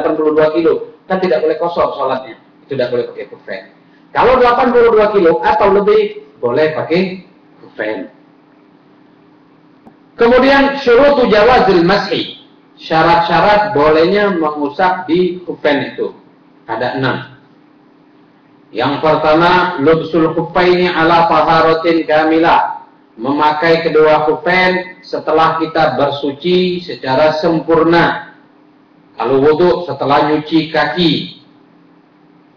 82 kilo, kan tidak boleh kosor sholatnya. Itu tidak boleh pakai kufen. Kalau 82 kilo atau lebih, boleh pakai kufen. Kemudian syurutu jawazil mashi. Syarat-syarat bolehnya mengusap di kufen itu. Ada 6. Yang pertama, lubsul khuffaini ala taharatin kamilah. Memakai kedua kufen setelah kita bersuci secara sempurna. Kalau wudu setelah nyuci kaki.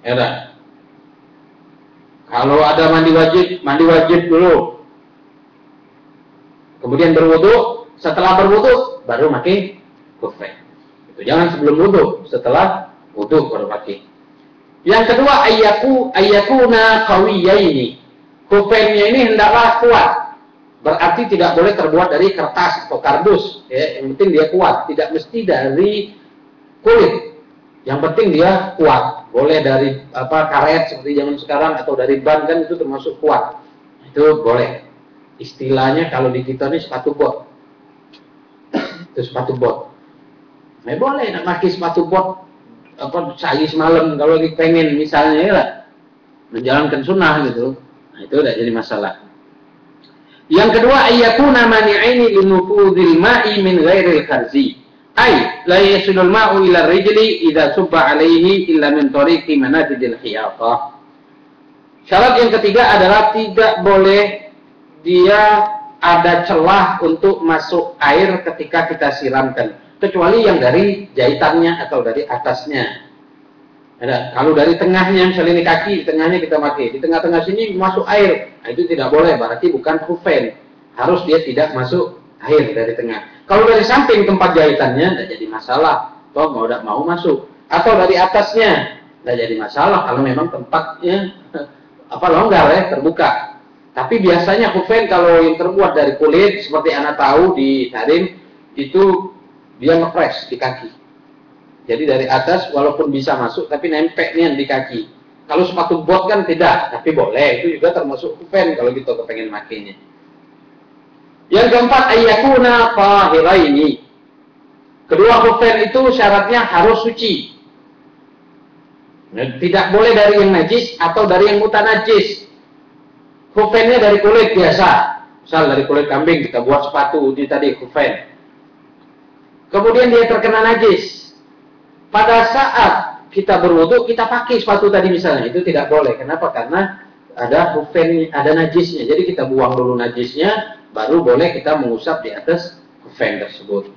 Ya. Kalau ada mandi wajib dulu. Kemudian berwudu, setelah berwudu baru pakai kufen. Itu jangan sebelum wudu, setelah wudu baru pakai. Yang kedua, ayyakuna qawiyaini. Kufennya ini hendaklah kuat. Berarti tidak boleh terbuat dari kertas atau kardus, ya. Yang penting dia kuat, tidak mesti dari kulit. Yang penting dia kuat. Boleh dari karet seperti zaman sekarang atau dari ban, kan itu termasuk kuat. Itu boleh. Istilahnya kalau di kita ini sepatu bot. Itu sepatu bot. Nah, boleh nak pakai sepatu bot sehari semalam kalau lagi pengen misalnya ya lah, menjalankan sunnah gitu. Nah, itu tidak jadi masalah. Yang kedua, ayyakuna mani'aini linufudhil ma'i min ghairil kharzi. Ay la yasulul ma'u ila rijli idza subba alaihi illa min tariqi manafidil khiyatah. Syarat yang ketiga adalah tidak boleh dia ada celah untuk masuk air ketika kita siramkan, kecuali yang dari jahitannya atau dari atasnya. Ada. Kalau dari tengahnya, misalnya ini kaki, di tengahnya kita pakai, di tengah-tengah sini masuk air, nah itu tidak boleh, berarti bukan kufen. Harus dia tidak masuk air dari tengah. Kalau dari samping tempat jahitannya, tidak jadi masalah. Toh mau masuk. Atau dari atasnya, tidak jadi masalah. Kalau memang tempatnya longgar ya, terbuka. Tapi biasanya kufen kalau yang terbuat dari kulit, seperti Anda tahu di tarim, itu dia ngepres di kaki. Jadi dari atas walaupun bisa masuk, tapi nempelnya di kaki. Kalau sepatu bot kan tidak, tapi boleh. Itu juga termasuk kufen kalau kita kepengen makainya. Yang keempat, ayyakuna tahiraini. Kedua kufen itu syaratnya harus suci. Tidak boleh dari yang najis atau dari yang mutanajis. Kufennya dari kulit biasa. Misal dari kulit kambing kita buat sepatu di tadi kufen. Kemudian dia terkena najis. Pada saat kita berwudu, kita pakai sepatu tadi misalnya, itu tidak boleh. Kenapa? Karena ada kufen, ada najisnya. Jadi kita buang dulu najisnya, baru boleh kita mengusap di atas kufen tersebut.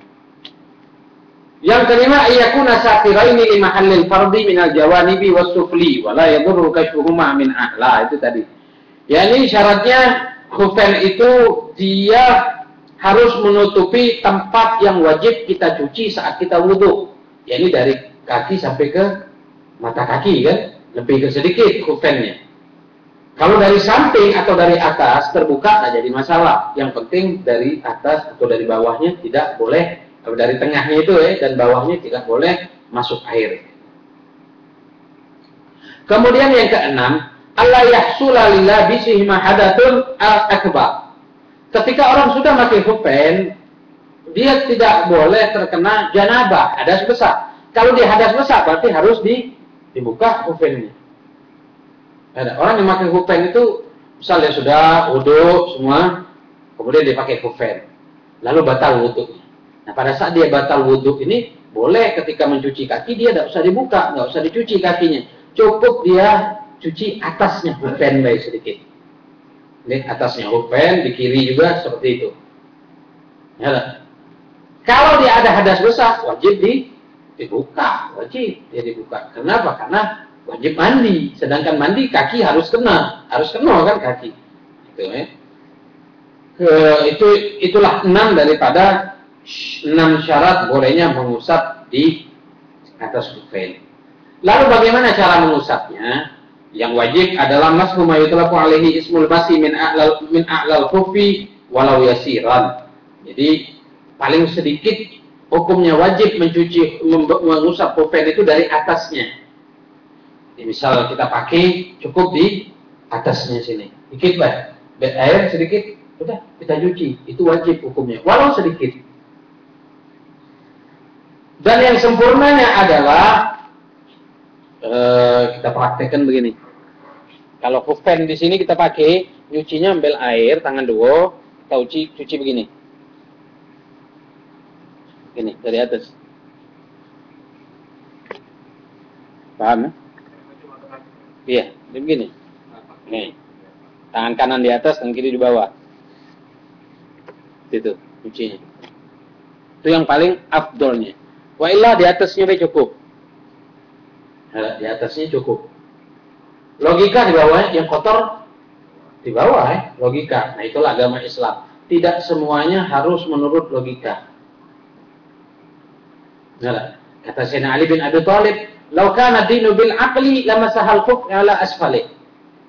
Yang kelima, ayyakuna satiraini li mahallil fardi minal jawanibi was-sufli wa la yadurru kashfuhuma min a'la. Itu tadi. Ya, ini syaratnya kufen itu dia harus menutupi tempat yang wajib kita cuci saat kita wudu. Ya, ini dari kaki sampai ke mata kaki kan, lebih ke sedikit kufennya. Kalau dari samping atau dari atas terbuka tidak jadi masalah. Yang penting dari atas atau dari bawahnya tidak boleh, kalau dari tengahnya itu dan bawahnya tidak boleh masuk air. Kemudian yang keenam, alla yahsula lilabisihi hadatsun akbar. Ketika orang sudah pakai kufen, dia tidak boleh terkena janabah, hadas besar. Kalau dia hadas besar, berarti harus dibuka kufennya. Ada orang yang pakai kufen itu, misalnya sudah wudu semua, kemudian dia pakai kufen, lalu batal wudunya. Nah, pada saat dia batal wudu ini, boleh ketika mencuci kaki dia tidak usah dibuka, nggak usah dicuci kakinya, cukup dia cuci atasnya kufen baik sedikit. Ini atasnya kufen, di kiri juga seperti itu. Ya, kalau dia ada hadas besar, wajib dibuka, wajib dia dibuka. Kenapa? Karena wajib mandi. Sedangkan mandi kaki harus kena kan kaki. Itu ya. Itulah 6 daripada 6 syarat bolehnya mengusap di atas kufen. Lalu bagaimana cara mengusapnya? Yang wajib adalah mashu ma yutlaqu alaihi ismul masi min a'lal khuffi walau yasiran. Jadi paling sedikit hukumnya wajib mengusap kufen itu dari atasnya. Jadi, misal kita pakai cukup di atasnya sini, dikit lah, air sedikit, sudah kita cuci, itu wajib hukumnya, walau sedikit. Dan yang sempurnanya adalah kita praktekkan begini. Kalau kufen di sini kita pakai, nyucinya ambil air tangan dua, kita cuci begini. Gini dari atas. Paham ya? Iya, begini. Nih. Tangan kanan di atas, tangan kiri di bawah. Itu cucinya. Itu yang paling afdolnya. Wa illa di atasnya cukup. Nah, di atasnya cukup. Logika di bawah, yang kotor di bawah logika. Nah, itulah agama Islam. Tidak semuanya harus menurut logika. Nah, kata Sayyidina Ali bin Abi Thalib, "Lau kana dinu bil aqli lamasahal khuf ala asfali."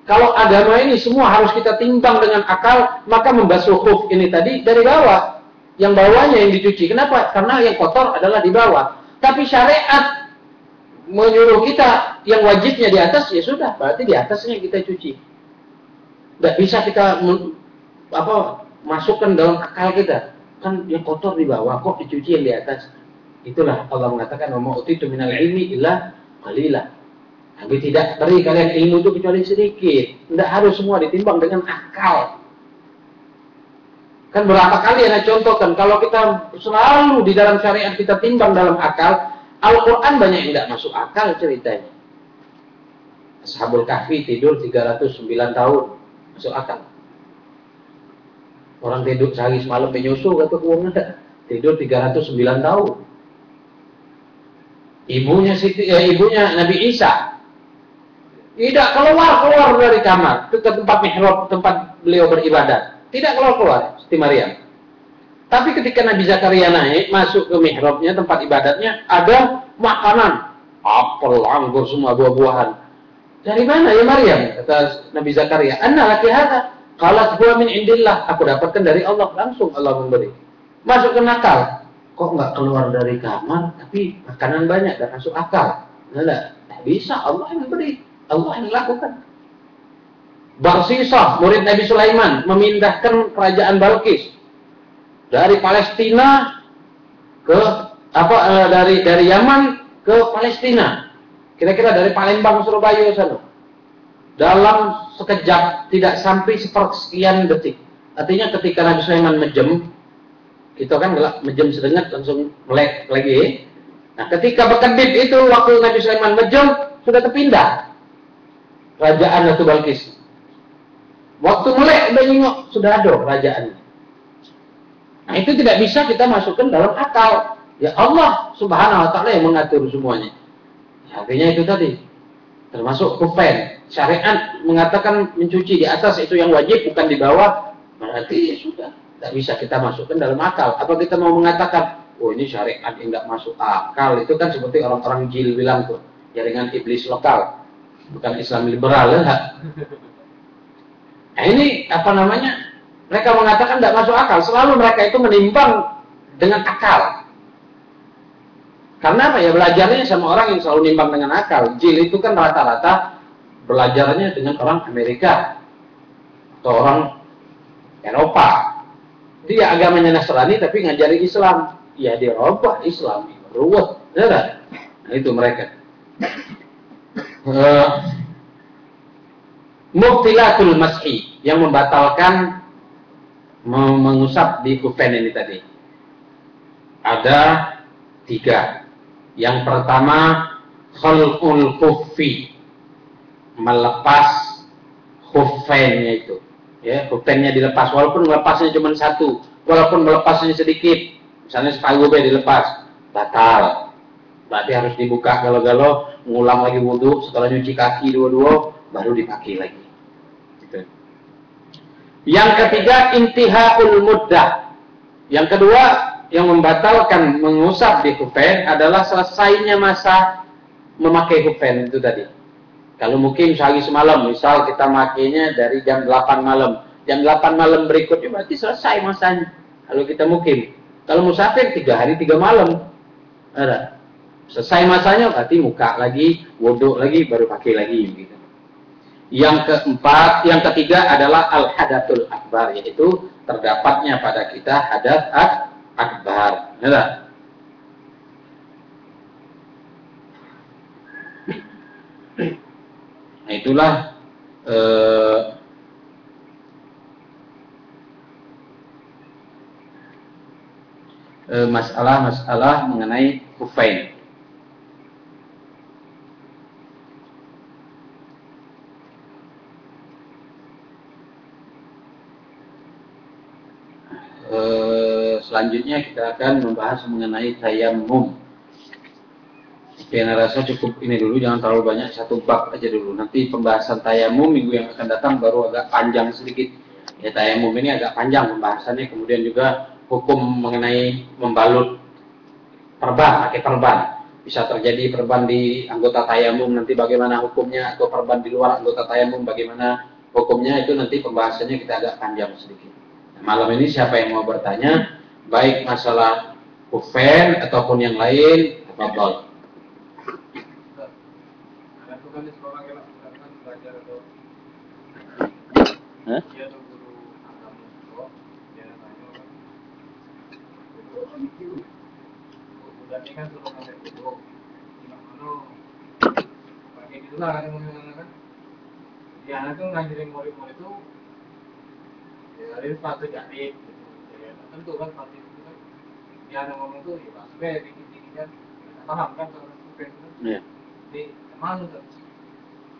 Kalau agama ini semua harus kita timbang dengan akal, maka membasuh khuf ini tadi dari bawah. Yang bawahnya yang dicuci. Kenapa? Karena yang kotor adalah di bawah. Tapi syariat menyuruh kita yang wajibnya di atas, ya sudah, berarti di atasnya kita cuci. Tidak bisa kita masukkan dalam akal kita. Kan yang kotor di bawah, kok dicuci yang di atas. Itulah Allah mengatakan, "Wa ma utitu minal ilmi illa qalilan." Tapi tidak beri kalian ilmu itu kecuali sedikit. Tidak harus semua ditimbang dengan akal. Kan berapa kali Anda contohkan, kalau kita selalu di dalam syariat kita timbang dalam akal, Al-Quran banyak yang tidak masuk akal ceritanya. Ashabul Kahfi tidur 309 tahun, masuk akal. Orang tidur sehari semalam menyusul, kata kuangnya, tidur 309 tahun. Ibunya Nabi Isa tidak keluar dari kamar ke tempat mihrab, tempat beliau beribadah. Tidak keluar Siti Maryam. Tapi ketika Nabi Zakaria naik masuk ke mihrabnya, tempat ibadatnya, ada makanan, apel, anggur, semua buah-buahan. Dari mana ya Maryam? Kata Nabi Zakaria, "Anna laki hadza?" Qalat huwa min indillah. Aku dapatkan dari Allah, langsung Allah memberi. Masuk ke nakal. Kok nggak keluar dari kamar, tapi makanan banyak dan masuk akal? Tidak bisa, Allah yang memberi, Allah yang lakukan. Barsisah, murid Nabi Sulaiman, memindahkan kerajaan Balkis dari Palestina ke dari Yaman ke Palestina. Kira-kira dari Palembang Surabaya sana. Dalam sekejap, tidak sampai sepersekian detik. Artinya ketika Nabi Sulaiman mejem, kita kan mejem sedengat langsung melek lagi. Nah, ketika berkedip itu waktu Nabi Sulaiman mejem sudah terpindah kerajaan Ratu Balkis. Waktu melek udah nyengok sudah ada kerajaannya. Nah, itu tidak bisa kita masukkan dalam akal. Ya Allah Subhanahu wa taala yang mengatur semuanya. Ya, artinya itu tadi. Termasuk kufen. Syariat mengatakan mencuci di atas itu yang wajib, bukan di bawah. Berarti ya sudah, tidak bisa kita masukkan dalam akal. Apa kita mau mengatakan, oh ini syariat yang tidak masuk akal. Itu kan seperti orang-orang jil bilang tuh, jaringan iblis lokal. Bukan Islam liberal ya. Nah ini mereka mengatakan tidak masuk akal. Selalu mereka itu menimbang dengan akal. Karena apa ya, belajarnya sama orang yang selalu nimbang dengan akal. Jil itu kan rata-rata belajarnya dengan orang Amerika atau orang Eropa. Dia agamanya Nasrani tapi ngajari Islam. Ya di Eropa Islam ruwet, ya. Nah itu mereka. Mubtilatul mashi, yang membatalkan mengusap di kufen ini tadi. Ada 3. Yang pertama, khalqul khuffi, melepas khufennya itu. Ya, khufennya dilepas, walaupun melepasnya cuma 1, walaupun melepasnya sedikit. Misalnya separuh dilepas, batal. Berarti harus dibuka galau-galau, ngulang lagi wudu, setelah nyuci kaki dua-dua, baru dipakai lagi. Gitu. Yang ketiga, intihaul muddah. Yang kedua, yang membatalkan mengusap di kufen adalah selesainya masa memakai kufen itu tadi. Kalau mungkin sehari semalam, misal kita makainya dari jam 8 malam. Jam 8 malam berikutnya berarti selesai masanya. Kalau kita mukim. Kalau musafir 3 hari 3 malam. Ada. Selesai masanya berarti muka lagi, wudhu lagi, baru pakai lagi. Gitu. Yang ketiga adalah al-hadatul akbar, yaitu terdapatnya pada kita hadat akbar. Ada. Nah itulah masalah-masalah mengenai kufain. Selanjutnya kita akan membahas mengenai tayamum. Saya rasa cukup ini dulu, jangan terlalu banyak, satu bab aja dulu. Nanti pembahasan tayamum minggu yang akan datang baru agak panjang sedikit. Ya tayamum ini agak panjang pembahasannya, kemudian juga hukum mengenai membalut perban, pakai perban. Bisa terjadi perban di anggota tayamum, nanti bagaimana hukumnya, atau perban di luar anggota tayamum bagaimana hukumnya, itu nanti pembahasannya kita agak panjang sedikit. Nah, malam ini siapa yang mau bertanya, baik masalah kufen ataupun yang lain, tafadhol. Hah? Ini kan suruh ngambil foto, gimana? Pakai gitulah kan? Di anak tuh ngajarin murid-murid itu, ya dari sepatu jahit, ya tentu kan sepatu itu kan, dia anak ngomong tuh ya pasti dikit-dikit kan, paham kan soal kufen itu? Iya. Jadi emang tuh.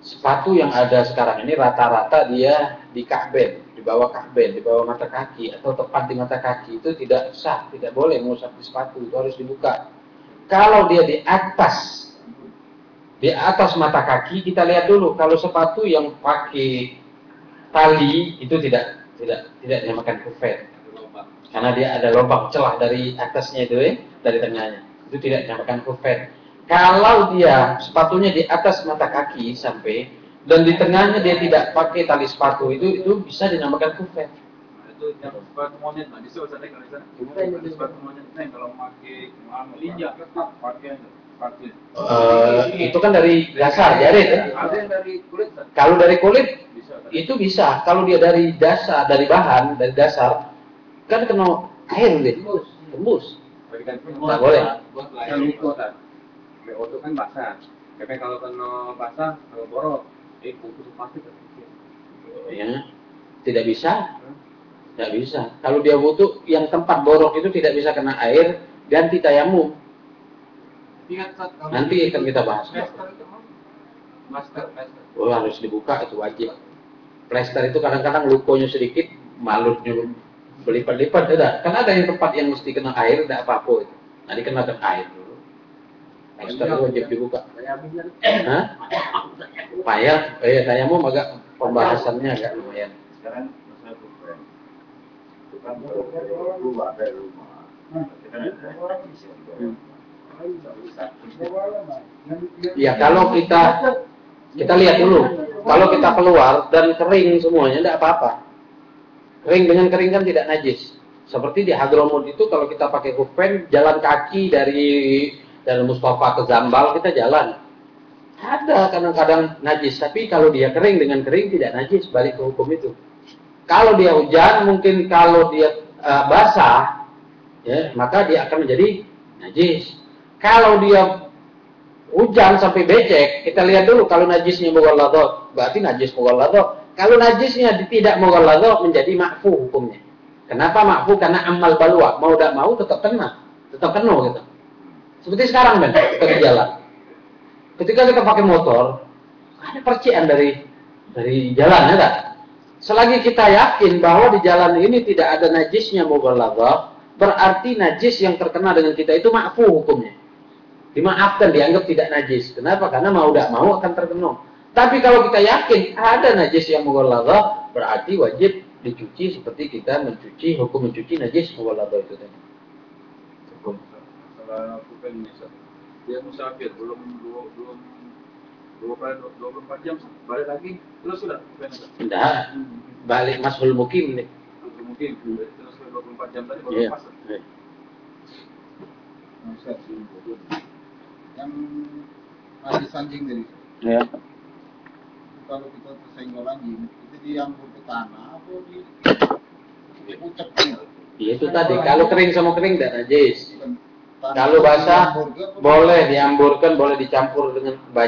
Sepatu yang ada sekarang ini rata-rata dia di ka'ben, di bawah ka'ben, di bawah mata kaki atau tepat di mata kaki, itu tidak sah, tidak boleh mengusap di sepatu, itu harus dibuka. Kalau dia di atas mata kaki, kita lihat dulu. Kalau sepatu yang pakai tali itu tidak dinamakan kufen, karena dia ada lubang celah dari atasnya itu, dari tengahnya, itu tidak dinamakan kufen. Kalau dia sepatunya di atas mata kaki sampai dan di tengahnya dia tidak pakai tali sepatu, itu bisa dinamakan kufen. Itu yang sepatu monyet, nah bisa Ustaz kalau bisa. Sepatu monyet kalau pakai linjak pakai. Itu kan dari dasar jarit ya. Ada yang dari kulit. Kalau dari kulit itu bisa. Kalau dia dari dasar, dari bahan, dari dasar, kan kena air deh, tembus. Nggak boleh. Yang itu kan, BO itu kan basah. Tapi kalau kena basah, kalau borok, bungkus plastik terkikir. Ya, tidak bisa. Tidak bisa. Kalau dia butuh yang tempat borok itu tidak bisa kena air, ganti tayamum. Nanti akan kita bahas. Master. Oh, harus dibuka, itu wajib. Plester itu kadang-kadang lukonya sedikit, malutnya berlipat-lipat, tidak. Kan ada yang tempat yang mesti kena air, tidak apa-apa itu. Nah, dikenakan air dulu. Plester itu wajib dibuka. Hah? Payah, tayamum agak pembahasannya agak lumayan. Sekarang masalah kufen. Itu kan keluar dari rumah. Kita Ya kalau kita lihat dulu, kalau kita keluar dan kering semuanya tidak apa-apa. Kering dengan kering kan tidak najis. Seperti di Hadramut itu kalau kita pakai kufen, jalan kaki dari Mustafa ke Zambal kita jalan. Ada kadang-kadang najis, tapi kalau dia kering dengan kering tidak najis, balik ke hukum itu. Kalau dia hujan, mungkin kalau dia basah, ya maka dia akan menjadi najis. Kalau dia hujan sampai becek, kita lihat dulu kalau najisnya mughalladhah, berarti najis mughalladhah. Kalau najisnya tidak mughalladhah menjadi ma'fu hukumnya. Kenapa ma'fu? Karena amal balwa, mau tidak mau tetap kena gitu. Seperti sekarang kan, kita di jalan. Ketika kita pakai motor, ada percikan dari jalan, ya tak? Selagi kita yakin bahwa di jalan ini tidak ada najisnya mughalladhah, berarti najis yang terkena dengan kita itu ma'fu hukumnya. Dimaafkan, dianggap tidak najis. Kenapa? Karena mau tidak mau akan terkena. Tapi kalau kita yakin ada najis yang mughalladhah, berarti wajib dicuci seperti kita mencuci, hukum mencuci najis mughalladhah itu tadi. hukum. Masalah kufen dia musafir belum 24 jam balik lagi terus sudah kufen. Tidak, balik Mashul Mukim nih. Mungkin terus 24 jam tadi baru pas. Yang hadis anjing tadi. Ya. Kalau kita tersenggol anjing, itu diambur ke tanah atau di ucap? Ya itu tadi, kalau kering sama kering tidak najis. Kalau basah boleh diamburkan, boleh dicampur dengan banyak.